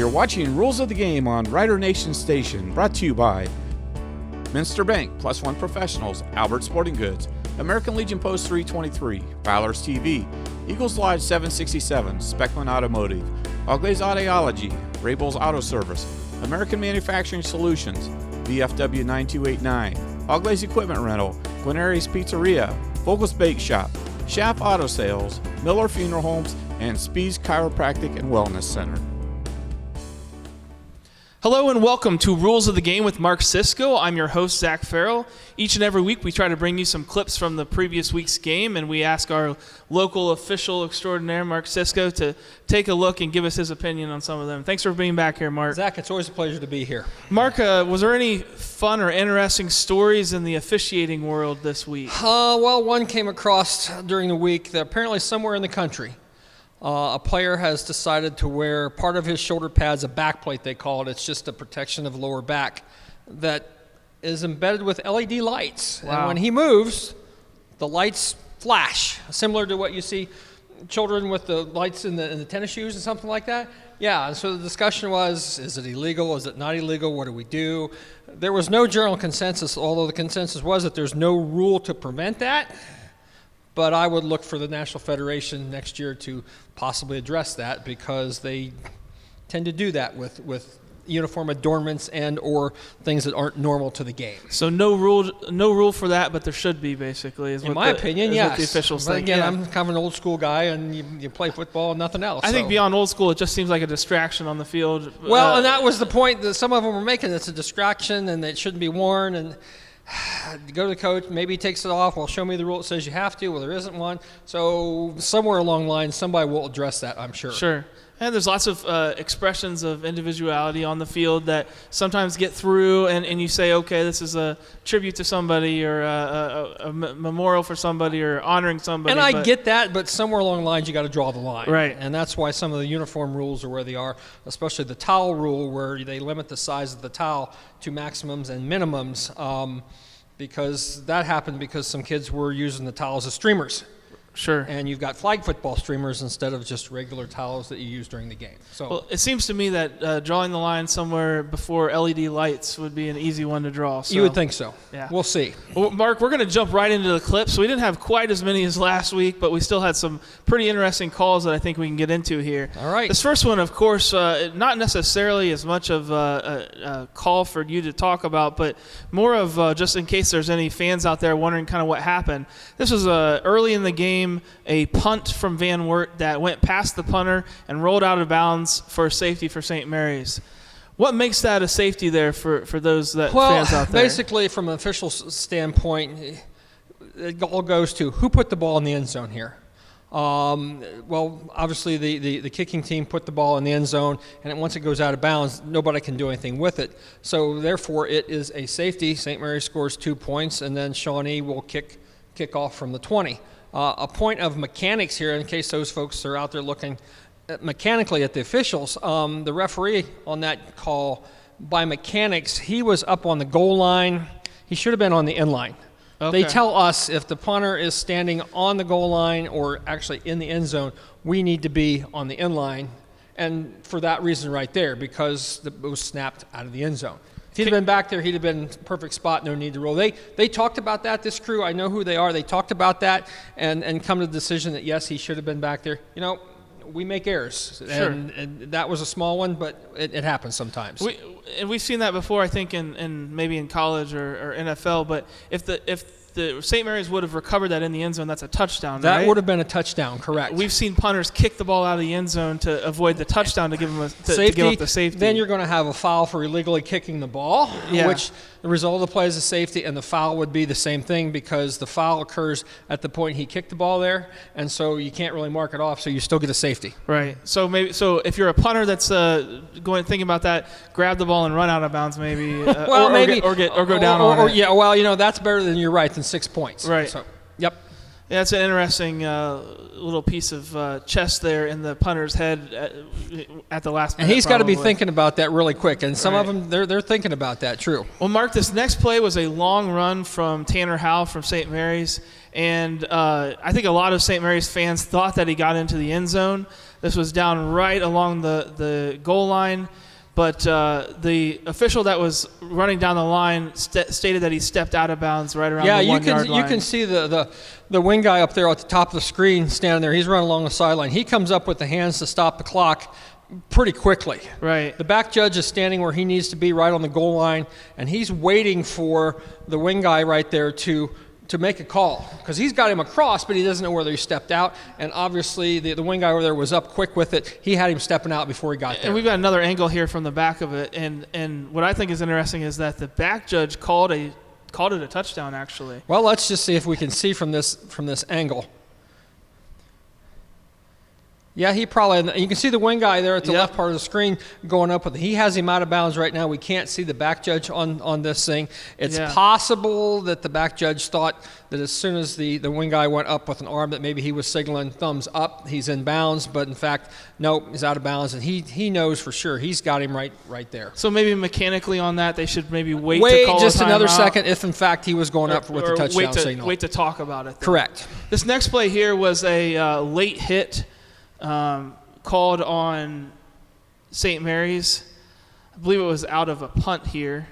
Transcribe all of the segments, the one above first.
You're watching Rules of the Game on Rider Nation Station, brought to you by Minster Bank, Plus One Professionals, Albert Sporting Goods, American Legion Post 323, Fowler's TV, Eagles Lodge 767, Speckman Automotive, Auglaze Audiology, Rabel's Auto Service, American Manufacturing Solutions, VFW 9289, Auglaze Equipment Rental, Guarneri's Pizzeria, Vogel's Bake Shop, Schaff Auto Sales, Miller Funeral Homes, and Spees Chiropractic and Wellness Center. Hello and welcome to Rules of the Game with Mark Cisco. I'm your host, Zach Ferrall. Each and every week we try to bring you some clips from the previous week's game, and we ask our local official extraordinaire, Mark Cisco, to take a look and give us his opinion on some of them. Thanks for being back here, Mark. Zach, it's always a pleasure to be here. Mark, was there any fun or interesting stories in the officiating world this week? Well, one came across during the week that apparently somewhere in the country, a player has decided to wear part of his shoulder pads, a backplate they call it. It's just a protection of lower back that is embedded with LED lights. Wow. And when he moves, the lights flash, similar to what you see children with the lights in the tennis shoes and something like that. Yeah, and so the discussion was, is it illegal? Is it not illegal? What do we do? There was no general consensus, although the consensus was that there's no rule to prevent that. But I would look for the National Federation next year to possibly address that, because they tend to do that with uniform adornments and or things that aren't normal to the game. So no rule for that, but there should be, basically. In my opinion, yes. What the officials but think. Again, yeah. I'm kind of an old school guy, and you play football and nothing else. I think beyond old school, it just seems like a distraction on the field. Well, and that was the point that some of them were making. It's a distraction, and it shouldn't be worn, and go to the coach, maybe he takes it off. Well, show me the rule that says you have to. Well, there isn't one. So somewhere along the line, somebody will address that, I'm sure. Sure. And there's lots of expressions of individuality on the field that sometimes get through, and you say, okay, this is a tribute to somebody, or a memorial for somebody, or honoring somebody. And I get that, but somewhere along the lines, you got to draw the line. Right. And that's why some of the uniform rules are where they are, especially the towel rule, where they limit the size of the towel to maximums and minimums, because that happened because some kids were using the towels as streamers. Sure. And you've got flag football streamers instead of just regular towels that you use during the game. So, well, it seems to me that drawing the line somewhere before LED lights would be an easy one to draw. So. You would think so. Yeah. We'll see. Well, Mark, we're going to jump right into the clips. We didn't have quite as many as last week, but we still had some pretty interesting calls that I think we can get into here. All right. This first one, of course, not necessarily as much of a call for you to talk about, but more of just in case there's any fans out there wondering kind of what happened. This was early in the game, a punt from Van Wert that went past the punter and rolled out of bounds for a safety for St. Mary's. What makes that a safety there for those fans out there? Basically, from an official standpoint, it all goes to who put the ball in the end zone here. Well, obviously the kicking team put the ball in the end zone, and once it goes out of bounds, nobody can do anything with it. So therefore, it is a safety. St. Mary's scores 2 points, and then Shawnee will kick off from the 20. A point of mechanics here, in case those folks are out there looking mechanically at the officials, the referee on that call, by mechanics, he was up on the goal line. He should have been on the end line. Okay. They tell us if the punter is standing on the goal line or actually in the end zone, we need to be on the end line, and for that reason right there, because it was snapped out of the end zone. If he'd have been back there, he'd have been perfect spot, no need to roll. They talked about that, this crew. I know who they are. They talked about that and come to the decision that, yes, he should have been back there. You know, we make errors. Sure. And that was a small one, but it happens sometimes. We've seen that before, I think, in maybe in college or NFL. But if the St. Mary's would have recovered that in the end zone, that's a touchdown, that right? would have been a touchdown, correct. We've seen punters kick the ball out of the end zone to avoid the touchdown to give them safety, to give up the safety. Then you're going to have a foul for illegally kicking the ball, which the result of the play is a safety, and the foul would be the same thing because the foul occurs at the point he kicked the ball there, and so you can't really mark it off, so you still get a safety. Right. So if you're a punter that's thinking about that, grab the ball and run out of bounds, maybe. Or go down on it. Yeah. Well, that's better than you're right than 6 points. Right. So, yep. Yeah, it's an interesting little piece of chess there in the punter's head at the last minute. And he's got to be thinking about that really quick. And some right. of them, they're thinking about that, true. Well, Mark, this next play was a long run from Tanner Howell from St. Mary's. And I think a lot of St. Mary's fans thought that he got into the end zone. This was down right along the goal line, but the official that was running down the line stated that he stepped out of bounds right around the 1 yard line. You can see the wing guy up there at the top of the screen standing there. He's running along the sideline. He comes up with the hands to stop the clock pretty quickly. Right. The back judge is standing where he needs to be, right on the goal line, and he's waiting for the wing guy right there to make a call, because he's got him across, but he doesn't know whether he stepped out. And obviously the wing guy over there was up quick with it. He had him stepping out before he got there. And we've got another angle here from the back of it, and what I think is interesting is that the back judge called it a touchdown, actually. Well, let's just see if we can see from this angle. Yeah, you can see the wing guy there at the left part of the screen going up with it. He has him out of bounds right now. We can't see the back judge on this thing. It's possible that the back judge thought that as soon as the wing guy went up with an arm that maybe he was signaling thumbs up, he's in bounds, but in fact, nope, he's out of bounds, and he knows for sure. He's got him right there. So maybe mechanically on that, they should maybe wait to call just another timeout, second if in fact he was going up with the touchdown signal. Wait to talk about it. Correct. This next play here was a late hit called on St. Mary's. I believe it was out of a punt here.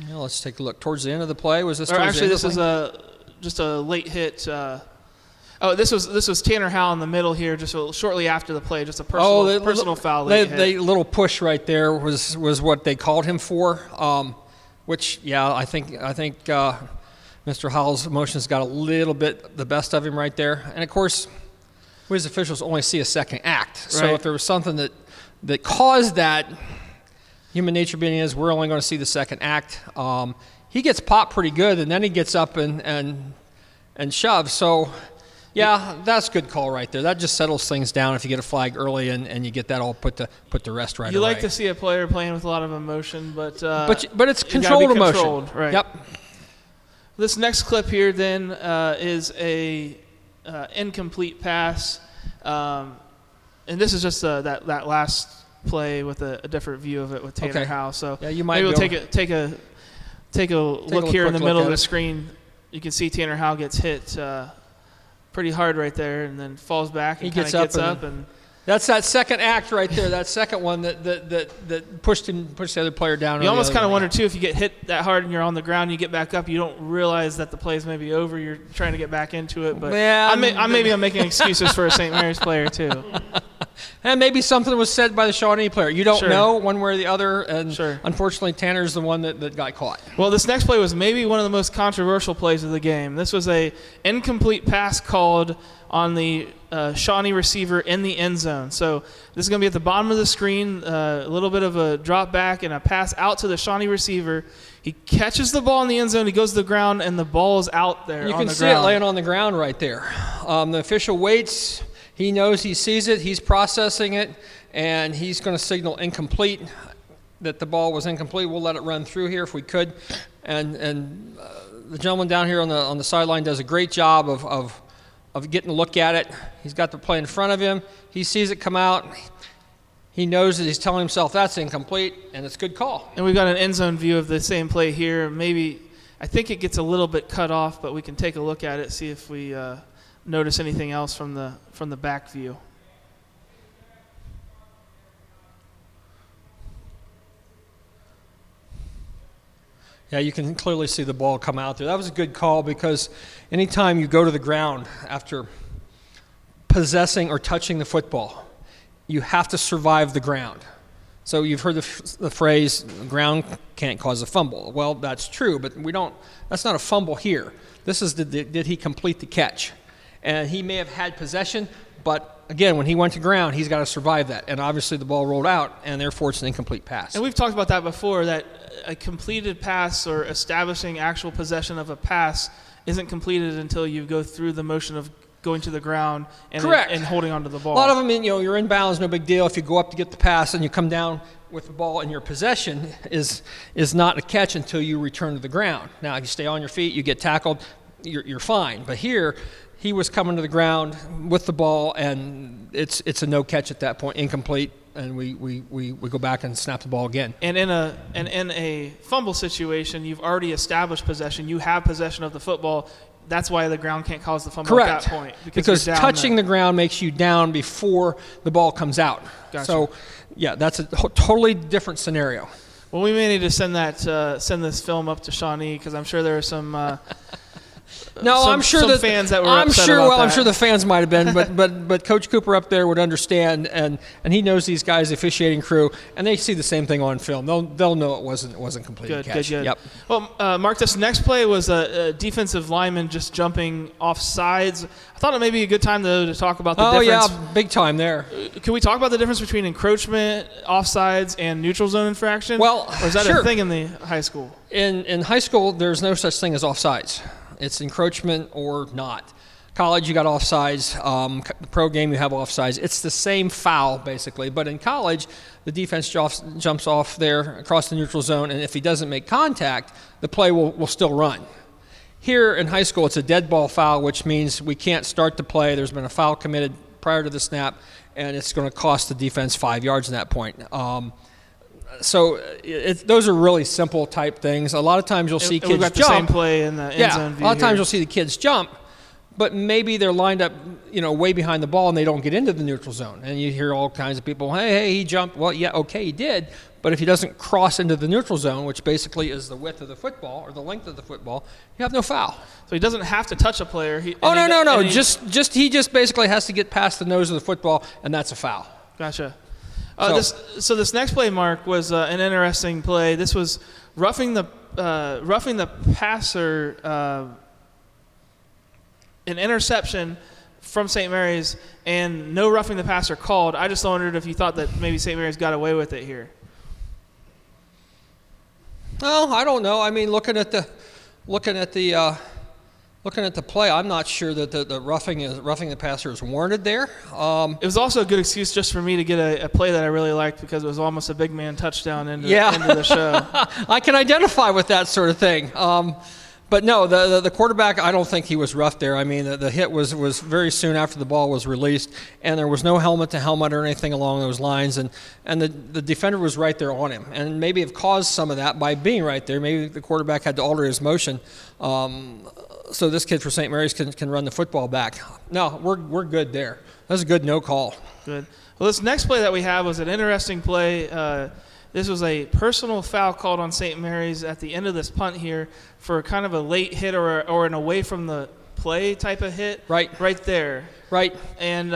Yeah, let's take a look. Towards the end of the play, was this? Actually, this is just a late hit. This was Tanner Howell in the middle here, just shortly after the play, just a personal foul. The little push right there was what they called him for. Which, yeah, I think Mr. Howell's emotions got a little bit the best of him right there, and of course, we as officials only see a second act. So if there was something that caused that, human nature being is we're only going to see the second act. He gets popped pretty good, and then he gets up and shoves. So, yeah, that's a good call right there. That just settles things down if you get a flag early and you get that all put to rest right away. You like to see a player playing with a lot of emotion, but it's controlled emotion. Right. Yep. This next clip here then is a incomplete pass, and this is just that last play with a different view of it with Tanner Howell. So yeah, you might maybe we'll take a look here in the middle of the screen. You can see Tanner Howell gets hit pretty hard right there, and then falls back and kind of gets up and. That's that second act right there. That second one that pushed the other player down. You almost kind of wonder too, if you get hit that hard and you're on the ground, you get back up, you don't realize that the play's maybe over. You're trying to get back into it, but I'm making excuses for a St. Mary's player too. And maybe something was said by the Shawnee player. You don't know one way or the other, and unfortunately, Tanner's the one that got caught. Well, this next play was maybe one of the most controversial plays of the game. This was a incomplete pass called on the Shawnee receiver in the end zone. So this is going to be at the bottom of the screen, a little bit of a drop back and a pass out to the Shawnee receiver. He catches the ball in the end zone. He goes to the ground, and the ball is out there on the ground. You can see it laying on the ground right there. The official waits. He knows he sees it. He's processing it, and he's going to signal incomplete, that the ball was incomplete. We'll let it run through here if we could. And the gentleman down here on the sideline does a great job of getting a look at it. He's got the play in front of him. He sees it come out. He knows that he's telling himself that's incomplete, and it's a good call. And we've got an end zone view of the same play here. I think it gets a little bit cut off, but we can take a look at it, see if we notice anything else from the back view. Yeah, you can clearly see the ball come out there. That was a good call, because anytime you go to the ground after possessing or touching the football, you have to survive the ground. So you've heard the phrase, ground can't cause a fumble. Well, that's true, but that's not a fumble here. This is did he complete the catch? And he may have had possession, but again, when he went to ground, he's got to survive that. And obviously the ball rolled out, and therefore it's an incomplete pass. And we've talked about that before, that a completed pass or establishing actual possession of a pass isn't completed until you go through the motion of going to the ground and holding onto the ball. A lot of them, you're in bounds, no big deal. If you go up to get the pass and you come down with the ball in your possession, is not a catch until you return to the ground. Now, if you stay on your feet, you get tackled, you're fine. But here, he was coming to the ground with the ball, and it's a no catch at that point, incomplete, and we go back and snap the ball again. And in a fumble situation, you've already established possession. You have possession of the football. that's why the ground can't cause the fumble Correct. at that point. Because you're down touching there. the ground makes you down before the ball comes out. Gotcha. So, yeah, that's a totally different scenario. Well, we may need to send this film up to Shawnee because I'm sure there are some. I'm sure some that fans that were I'm upset sure. about Well, that. I'm sure the fans might have been, but Coach Cooper up there would understand, and he knows these guys, the officiating crew, and they see the same thing on film. They'll know it wasn't completed catch. Good. Yep. Well, Mark, this next play was a defensive lineman just jumping off sides. I thought it may be a good time to talk about the difference. Oh yeah, big time there. Can we talk about the difference between encroachment, offsides, and neutral zone infraction? Well, or is that sure. a thing in the high school? In high school, there's no such thing as offsides. It's encroachment or not. College, you got offsides. The pro game, you have offsides. It's the same foul, basically. But in college, the defense jumps off there across the neutral zone, and if he doesn't make contact, the play will still run. Here in high school, it's a dead ball foul, which means we can't start the play. There's been a foul committed prior to the snap, and it's going to cost the defense 5 yards at that point. So those are really simple type things. A lot of times you'll see kids we've got jump. the same play in the end zone view. A lot of times here. you'll see the kids jump, but maybe they're lined up, way behind the ball and they don't get into the neutral zone. And you hear all kinds of people, hey, he jumped. Well, yeah, okay, he did. But if he doesn't cross into the neutral zone, which basically is the width of the football or the length of the football, you have no foul. So he doesn't have to touch a player. No. He just basically has to get past the nose of the football, and that's a foul. Gotcha. So this next play, Mark, was an interesting play. This was roughing the passer, an interception from St. Mary's, and no roughing the passer called. I just wondered if you thought that maybe St. Mary's got away with it here. No, I don't know. I mean, looking at the play, I'm not sure that the roughing the passer is warranted there. It was also a good excuse just for me to get a play that I really liked because it was almost a big man touchdown into the show. I can identify with that sort of thing. But no, the quarterback, I don't think he was roughed there. I mean, the hit was very soon after the ball was released, and there was no helmet to helmet or anything along those lines, and the defender was right there on him, and maybe have caused some of that by being right there. Maybe the quarterback had to alter his motion. So this kid for St. Mary's can run the football back. No, we're good there. That's a good no call. Good. Well, this next play that we have was an interesting play. This was a personal foul called on St. Mary's at the end of this punt here for kind of a late hit or an away from the play type of hit. Right there. Right. And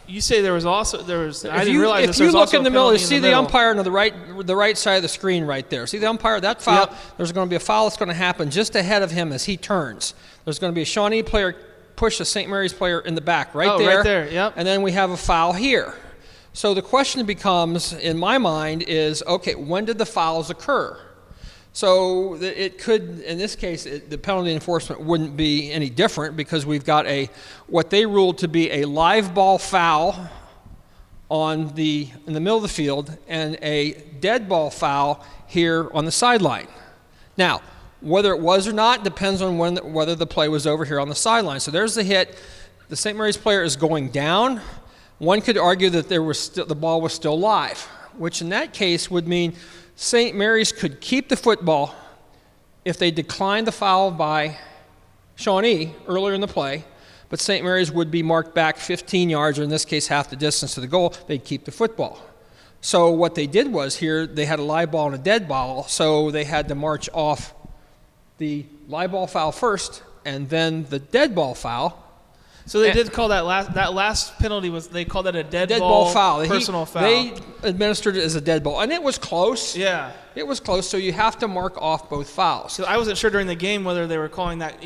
you say there was. I didn't realize this. If you look in the middle, you see see the umpire on the right side of the screen right there. See the umpire? That foul. Yep. There's going to be a foul that's going to happen just ahead of him as he turns. There's going to be a Shawnee player push a St. Mary's player in the back right there. Right there. Yep. And then we have a foul here. So the question becomes, in my mind, is okay, when did the fouls occur? So it could, in this case, the penalty enforcement wouldn't be any different because we've got what they ruled to be a live ball foul in the middle of the field and a dead ball foul here on the sideline. Now, whether it was or not depends on whether the play was over here on the sideline. So there's the hit. The St. Mary's player is going down. One could argue that the ball was still live, which in that case would mean St. Mary's could keep the football if they declined the foul by Shawnee earlier in the play, but St. Mary's would be marked back 15 yards, or in this case half the distance to the goal. They'd keep the football. So what they did was here they had a live ball and a dead ball, so they had to march off the live ball foul first and then the dead ball foul. So they did call that last penalty they called that a dead ball foul. Personal foul. They administered it as a dead ball, and it was close. Yeah, it was close. So you have to mark off both fouls. So I wasn't sure during the game whether they were calling that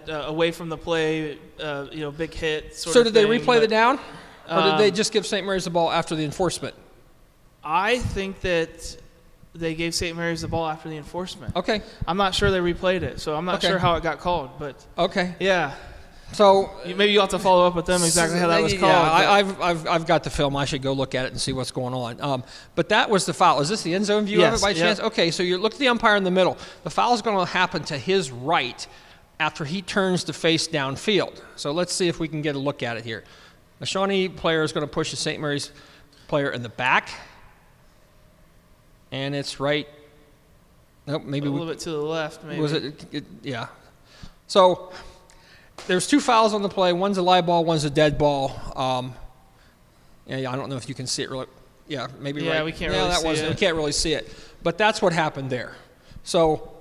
away from the play big hit. So did they replay the down, or did they just give St. Mary's the ball after the enforcement? I think that they gave St. Mary's the ball after the enforcement. Okay. I'm not sure they replayed it, so I'm not sure how it got called, but okay. Yeah. So maybe you'll have to follow up with them exactly how that was called. Yeah, I've got the film. I should go look at it and see what's going on. But that was the foul. Is this the end zone view of it by chance? Okay, so you look at the umpire in the middle. The foul is going to happen to his right after he turns to face downfield. So let's see if we can get a look at it here. The Shawnee player is going to push the St. Mary's player in the back, and it's right. Nope, maybe a little bit to the left. Maybe was it? Yeah. So. there's 2 fouls on the play. One's a live ball, one's a dead ball. Yeah, I don't know if you can see it really. Yeah, maybe right. Yeah, we can't really see it. We can't really see it. But that's what happened there. So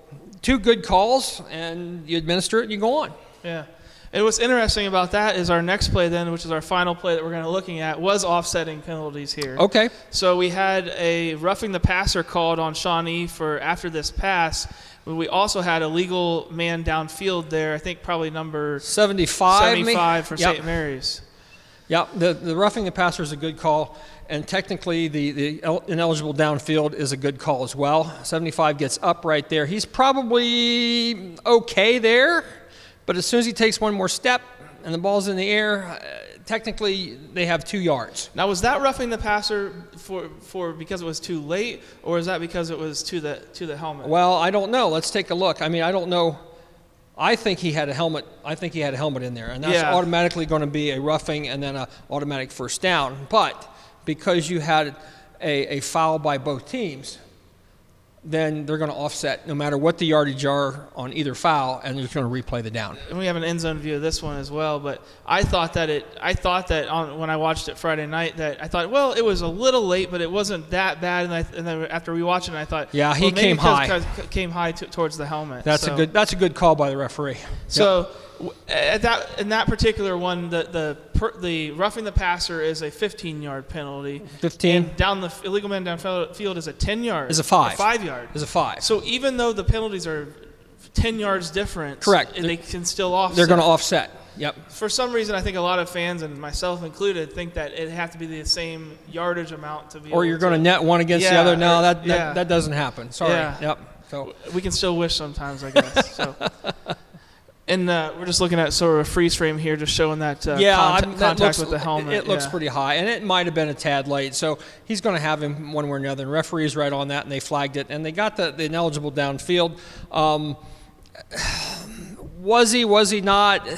2 good calls, and you administer it and you go on. Yeah. And what's interesting about that is our next play then, which is our final play that we're going to be looking at, was offsetting penalties here. Okay. So we had a roughing the passer called on Shawnee for after this pass. But we also had a legal man downfield there, I think probably number 75 for St. Mary's. Yep, the roughing the passer is a good call, and technically the ineligible downfield is a good call as well. 75 gets up right there. He's probably okay there, but as soon as he takes one more step and the ball's in the air, technically they have 2 yards. Now, was that roughing the passer for because it was too late, or is that because it was to the helmet? Well, I don't know. Let's take a look. I mean, I don't know. I think he had a helmet. In there, and that's automatically going to be a roughing and then an automatic first down. But because you had a foul by both teams, then they're going to offset no matter what the yardage are on either foul, and they're just going to replay the down. And we have an end zone view of this one as well. But I thought that when I watched it Friday night, that I thought, well, it was a little late, but it wasn't that bad. And then after rewatching it, I thought, yeah, he came high. Came high towards the helmet. That's a good call by the referee. So. Yep. In that particular one, the roughing the passer is a 15-yard penalty. 15. And the illegal man downfield is a 10-yard. Is a 5. A 5-yard. Is a 5. So even though the penalties are 10 yards different, correct, they can still offset. They're going to offset. Yep. For some reason, I think a lot of fans, and myself included, think that it have to be the same yardage amount to be. Or you're going to net one against the other. No, that doesn't happen. Sorry. Yeah. Yep. So we can still wish sometimes, I guess. So. And we're just looking at sort of a freeze frame here, just showing that contact with the helmet. It looks pretty high, and it might have been a tad late. So he's going to have him one way or another. And referee's right on that, and they flagged it. And they got the ineligible downfield. Was he not?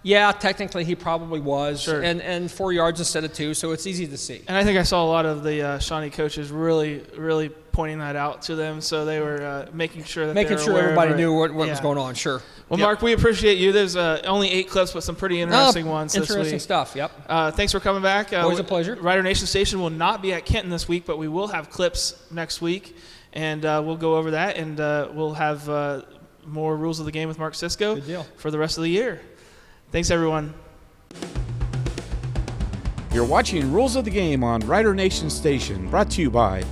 Yeah, technically he probably was. Sure. And 4 yards instead of 2, so it's easy to see. And I think I saw a lot of the Shawnee coaches really, really pointing that out to them, so they were making sure everybody knew what was going on. Sure. Well, yep. Mark, we appreciate you. There's only 8 clips, but some pretty interesting ones this week. Interesting stuff, yep. Thanks for coming back. Always a pleasure. Rider Nation Station will not be at Kenton this week, but we will have clips next week, and we'll go over that, and we'll have more Rules of the Game with Mark Cisco for the rest of the year. Thanks, everyone. You're watching Rules of the Game on Rider Nation Station, brought to you by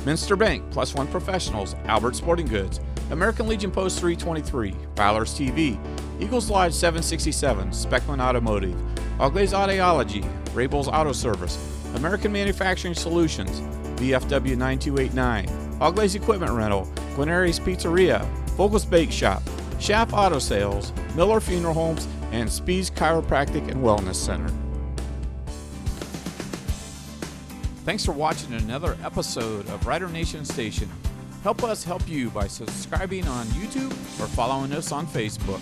Minster Bank, Plus One Professionals, Albert Sporting Goods, American Legion Post 323, Fowler's TV, Eagles Lodge 767, Speckman Automotive, Ogles Audiology, Rabel's Auto Service, American Manufacturing Solutions, VFW 9289, Ogles Equipment Rental, Guarneri's Pizzeria, Vogel's Bake Shop, Schaff Auto Sales, Miller Funeral Homes, and Speed's Chiropractic and Wellness Center. Thanks for watching another episode of Rider Nation Station. Help us help you by subscribing on YouTube or following us on Facebook.